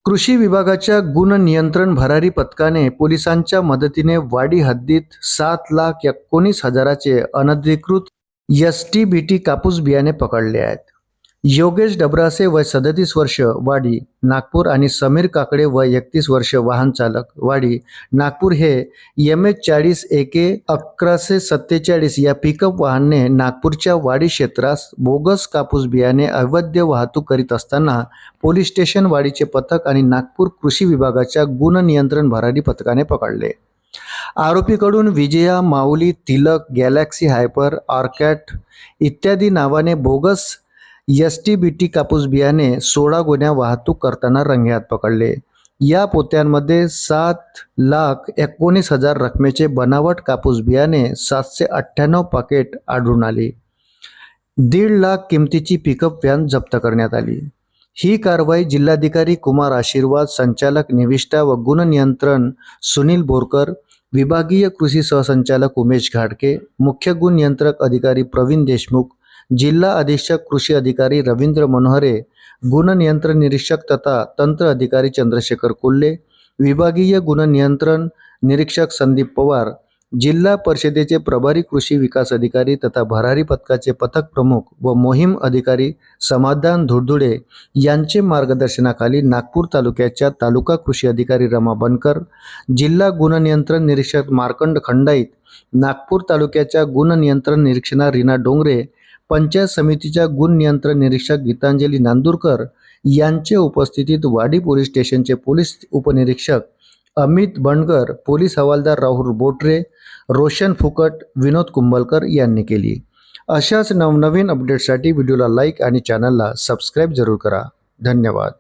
कृषी विभागाच्या गुण नियंत्रण भरारी पथकाने पोलिसांच्या मदतीने वाडी हद्दीत 7,19,000चे अनधिकृत एस-टी-बी-टी कापूस बियाणे पकडले आहेत. योगेश डबरासे वय 37 वर्ष वाडी नागपूर आणि समीर काकडे वय 31 वर्ष वाहन चालक वाडी नागपूर हे MH40 AK 1147 या पिकअप वाहनाने नागपूरच्या वाडी क्षेत्रास बोगस कापूस बियाणे अवैध वाहतूक करीत असताना पोलीस स्टेशन वाडीचे पथक आणि नागपूर कृषी विभागाच्या गुण नियंत्रण भरारी पथकाने पकडले. आरोपीकडून विजया, माऊली, तिलक, गॅलेक्सी हायपर, ऑर्कॅट इत्यादी नावाने बोगस एस-टी-बी-टी कापूस बियाणे 16 गुन्ह्या वाहतूक करताना रंगेहात पकडले. या पोत्यांमध्ये 7,19,000 रकमेचे बनावट कापूस बियाणे 798 पाकेट आढळून आली. 1.5 लाख किमतीची पिकअप व्हॅन जप्त करण्यात आली. ही कारवाई जिल्हाधिकारी कुमार आशीर्वाद, संचालक निविष्ठा व गुण नियंत्रण सुनील बोरकर, विभागीय कृषी सहसंचालक उमेश घाडके, मुख्य गुण नियंत्रक अधिकारी प्रवीण देशमुख, जिल्हा अधीक्षक कृषी अधिकारी रवींद्र मनोहरे, गुण नियंत्रण निरीक्षक तथा तंत्र अधिकारी चंद्रशेखर कोल्हे, विभागीय गुण नियंत्रण निरीक्षक संदीप पवार, जिल्हा परिषदेचे प्रभारी कृषी विकास अधिकारी तथा भरारी पथकाचे पथक प्रमुख व मोहीम अधिकारी समाधान धुडधुडे यांचे मार्गदर्शनाखाली नागपूर तालुक्याच्या तालुका कृषी अधिकारी रमा बनकर, जिल्हा गुण नियंत्रण निरीक्षक मार्कंड खंडाईत, नागपूर तालुक्याच्या गुण नियंत्रण निरीक्षक रीना डोंगरे, पंचायत समितीच्या गुण नियंत्रण निरीक्षक गीतांजली नांदुरकर यांच्या उपस्थितीत वाडी पोलीस स्टेशनचे पोलीस उपनिरीक्षक अमित बंडकर, पोलीस हवालदार राहुल बोटरे, रोशन फुकट, विनोद कुंभलकर यांनी केली. अशाच नवनवीन अपडेट्ससाठी व्हिडिओला लाईक आणि चॅनलला सबस्क्राईब जरूर करा. धन्यवाद.